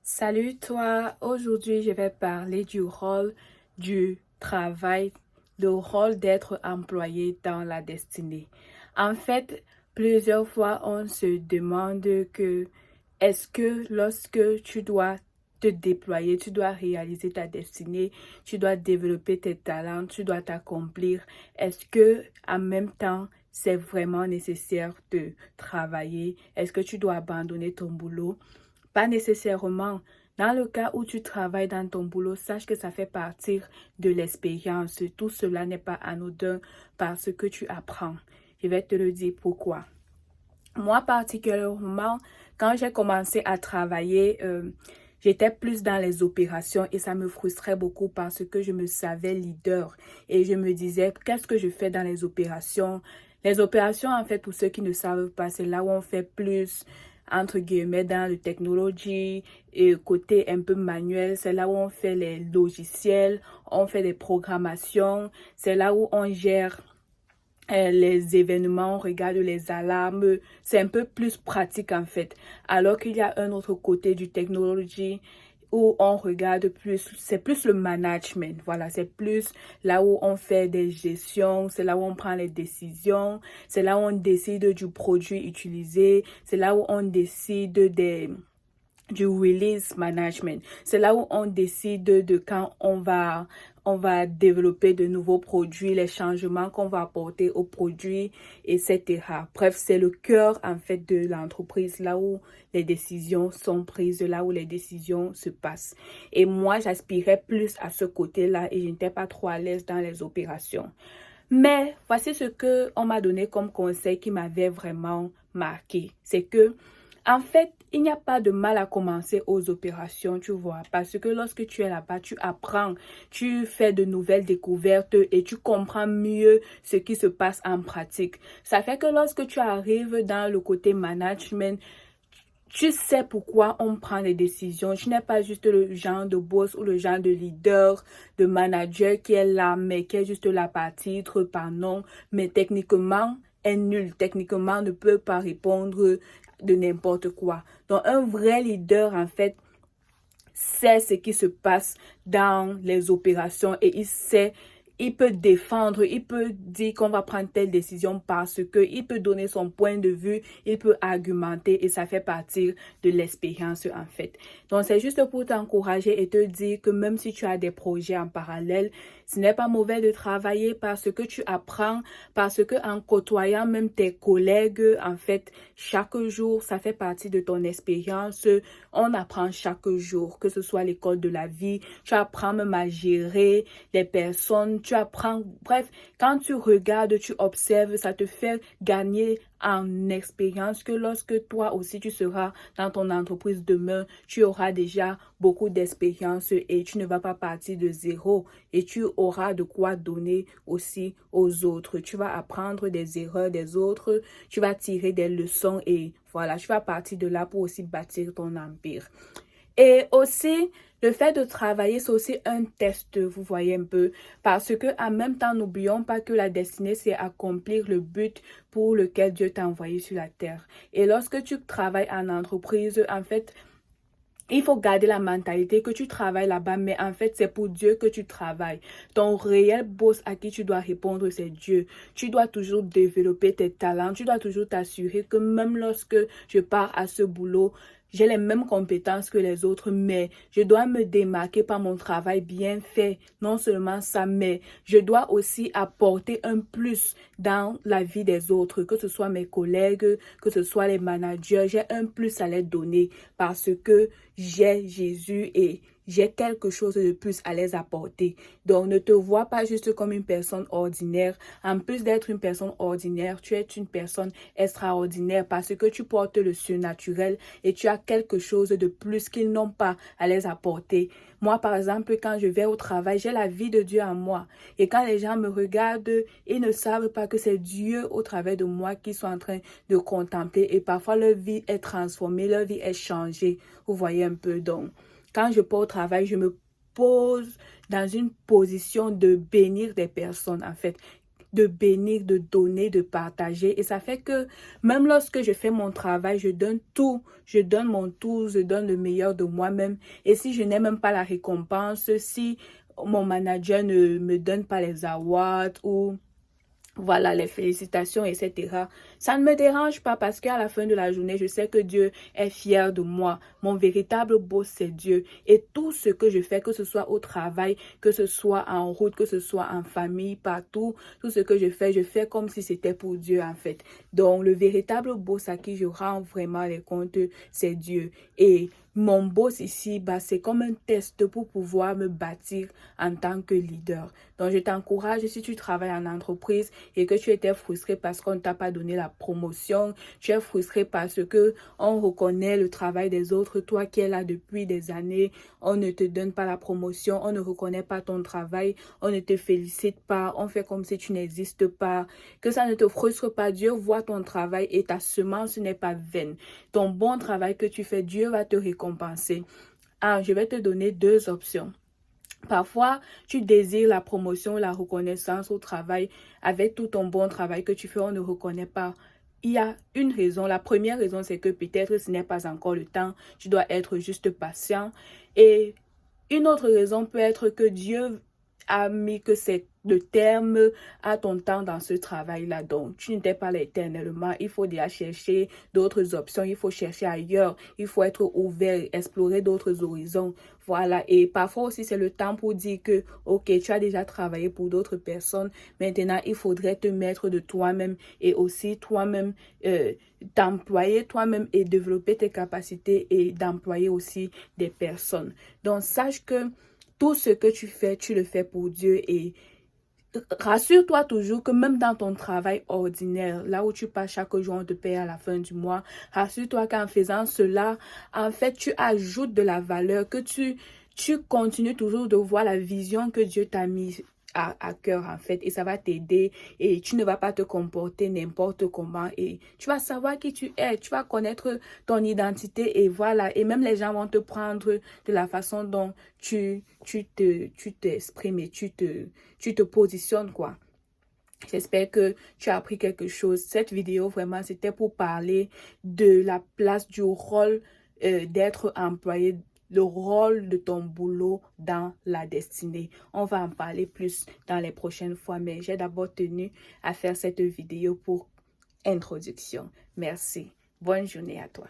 Salut toi, aujourd'hui je vais parler du rôle du travail, le rôle d'être employé dans la destinée. En fait, plusieurs fois on se demande que est-ce que lorsque tu dois te déployer, tu dois réaliser ta destinée, tu dois développer tes talents, tu dois t'accomplir, est-ce que en même temps c'est vraiment nécessaire de travailler? Est-ce que tu dois abandonner ton boulot? Pas nécessairement. Dans le cas où tu travailles dans ton boulot, sache que ça fait partie de l'expérience. Tout cela n'est pas anodin parce que tu apprends. Je vais te le dire pourquoi. Moi, particulièrement, quand j'ai commencé à travailler, j'étais plus dans les opérations et ça me frustrait beaucoup parce que je me savais leader et je me disais, qu'est-ce que je fais dans les opérations? Les opérations, en fait, pour ceux qui ne savent pas, c'est là où on fait plus, entre guillemets, dans le technologie et côté un peu manuel. C'est là où on fait les logiciels, on fait des programmations. C'est là où on gère les événements, on regarde les alarmes, c'est un peu plus pratique en fait. Alors qu'il y a un autre côté du technologie où on regarde plus, c'est plus le management, voilà, c'est plus là où on fait des gestions, c'est là où on prend les décisions, c'est là où on décide du produit utilisé, c'est là où on décide du release management. C'est là où on décide de quand on va développer de nouveaux produits, les changements qu'on va apporter aux produits, etc. Bref, c'est le cœur en fait de l'entreprise, là où les décisions sont prises, là où les décisions se passent. Et moi, j'aspirais plus à ce côté-là et je n'étais pas trop à l'aise dans les opérations. Mais voici ce que on m'a donné comme conseil qui m'avait vraiment marqué. C'est que en fait, il n'y a pas de mal à commencer aux opérations, tu vois, parce que lorsque tu es là-bas, tu apprends, tu fais de nouvelles découvertes et tu comprends mieux ce qui se passe en pratique. Ça fait que lorsque tu arrives dans le côté management, tu sais pourquoi on prend les décisions. Tu n'es pas juste le genre de boss ou le genre de leader, de manager qui est là, mais qui est juste là par titre, par nom, mais techniquement est nul. Techniquement ne peut pas répondre de n'importe quoi. Donc un vrai leader, en fait, sait ce qui se passe dans les opérations et il peut défendre, il peut dire qu'on va prendre telle décision parce que il peut donner son point de vue, il peut argumenter et ça fait partie de l'expérience en fait. Donc c'est juste pour t'encourager et te dire que même si tu as des projets en parallèle, ce n'est pas mauvais de travailler parce que tu apprends, parce que en côtoyant même tes collègues, en fait, chaque jour, ça fait partie de ton expérience. On apprend chaque jour, que ce soit l'école de la vie, tu apprends même à gérer les personnes, tu apprends, bref, quand tu regardes, tu observes, ça te fait gagner en expérience que lorsque toi aussi tu seras dans ton entreprise demain, tu auras déjà beaucoup d'expérience et tu ne vas pas partir de zéro et tu auras de quoi donner aussi aux autres. Tu vas apprendre des erreurs des autres, tu vas tirer des leçons et voilà, tu vas partir de là pour aussi bâtir ton empire. Et aussi, le fait de travailler, c'est aussi un test, vous voyez un peu, parce que en même temps, n'oublions pas que la destinée, c'est accomplir le but pour lequel Dieu t'a envoyé sur la terre. Et lorsque tu travailles en entreprise, en fait, il faut garder la mentalité que tu travailles là-bas, mais en fait, c'est pour Dieu que tu travailles. Ton réel boss à qui tu dois répondre, c'est Dieu. Tu dois toujours développer tes talents. Tu dois toujours t'assurer que même lorsque je pars à ce boulot, j'ai les mêmes compétences que les autres, mais je dois me démarquer par mon travail bien fait. Non seulement ça, mais je dois aussi apporter un plus dans la vie des autres, que ce soit mes collègues, que ce soit les managers. J'ai un plus à les donner parce que j'ai Jésus et j'ai quelque chose de plus à les apporter. Donc, ne te vois pas juste comme une personne ordinaire. En plus d'être une personne ordinaire, tu es une personne extraordinaire parce que tu portes le surnaturel et tu as quelque chose de plus qu'ils n'ont pas à les apporter. Moi, par exemple, quand je vais au travail, j'ai la vie de Dieu en moi. Et quand les gens me regardent, ils ne savent pas que c'est Dieu au travers de moi qui sont en train de contempler. Et parfois, leur vie est transformée, leur vie est changée. Vous voyez un peu. Donc, quand je pars au travail, je me pose dans une position de bénir des personnes, en fait. de bénir, de donner, de partager. Et ça fait que même lorsque je fais mon travail, je donne tout, je donne mon tout, je donne le meilleur de moi-même. Et si je n'ai même pas la récompense, si mon manager ne me donne pas les awards ou voilà, les félicitations, etc. Ça ne me dérange pas parce qu'à la fin de la journée, je sais que Dieu est fier de moi. Mon véritable boss, c'est Dieu. Et tout ce que je fais, que ce soit au travail, que ce soit en route, que ce soit en famille, partout, tout ce que je fais comme si c'était pour Dieu, en fait. Donc, le véritable boss à qui je rends vraiment les comptes, c'est Dieu. Et mon boss ici, c'est comme un test pour pouvoir me bâtir en tant que leader. Donc, je t'encourage, si tu travailles en entreprise et que tu étais frustré parce qu'on ne t'a pas donné la promotion, tu es frustré parce que on reconnaît le travail des autres, toi qui es là depuis des années, on ne te donne pas la promotion, on ne reconnaît pas ton travail, on ne te félicite pas, on fait comme si tu n'existes pas, que ça ne te frustre pas. Dieu voit ton travail et ta semence n'est pas vaine. Ton bon travail que tu fais, Dieu va te récompenser. Je vais te donner 2 options. Parfois, tu désires la promotion, la reconnaissance au travail. Avec tout ton bon travail que tu fais, on ne reconnaît pas. Il y a une raison. La première raison, c'est que peut-être ce n'est pas encore le temps. Tu dois être juste patient. Et une autre raison peut être que Dieu a mis que c'est le terme à ton temps dans ce travail-là. Donc, tu n'étais pas là éternellement. Il faut déjà chercher d'autres options. Il faut chercher ailleurs. Il faut être ouvert, explorer d'autres horizons. Voilà. Et parfois aussi, c'est le temps pour dire que, OK, tu as déjà travaillé pour d'autres personnes. Maintenant, il faudrait te mettre de toi-même et aussi toi-même t'employer toi-même et développer tes capacités et d'employer aussi des personnes. Donc, sache que tout ce que tu fais, tu le fais pour Dieu et rassure-toi toujours que même dans ton travail ordinaire, là où tu passes chaque jour, on te paye à la fin du mois, rassure-toi qu'en faisant cela, en fait, tu ajoutes de la valeur, que tu continues toujours de voir la vision que Dieu t'a mise à cœur, en fait, et ça va t'aider et tu ne vas pas te comporter n'importe comment et tu vas savoir qui tu es, tu vas connaître ton identité et voilà, et même les gens vont te prendre de la façon dont tu t'exprimes et tu te positionnes, quoi. J'espère que tu as appris quelque chose. Cette vidéo, vraiment, c'était pour parler de la place du rôle d'être employé, le rôle de ton boulot dans la destinée. On va en parler plus dans les prochaines fois, mais j'ai d'abord tenu à faire cette vidéo pour introduction. Merci. Bonne journée à toi.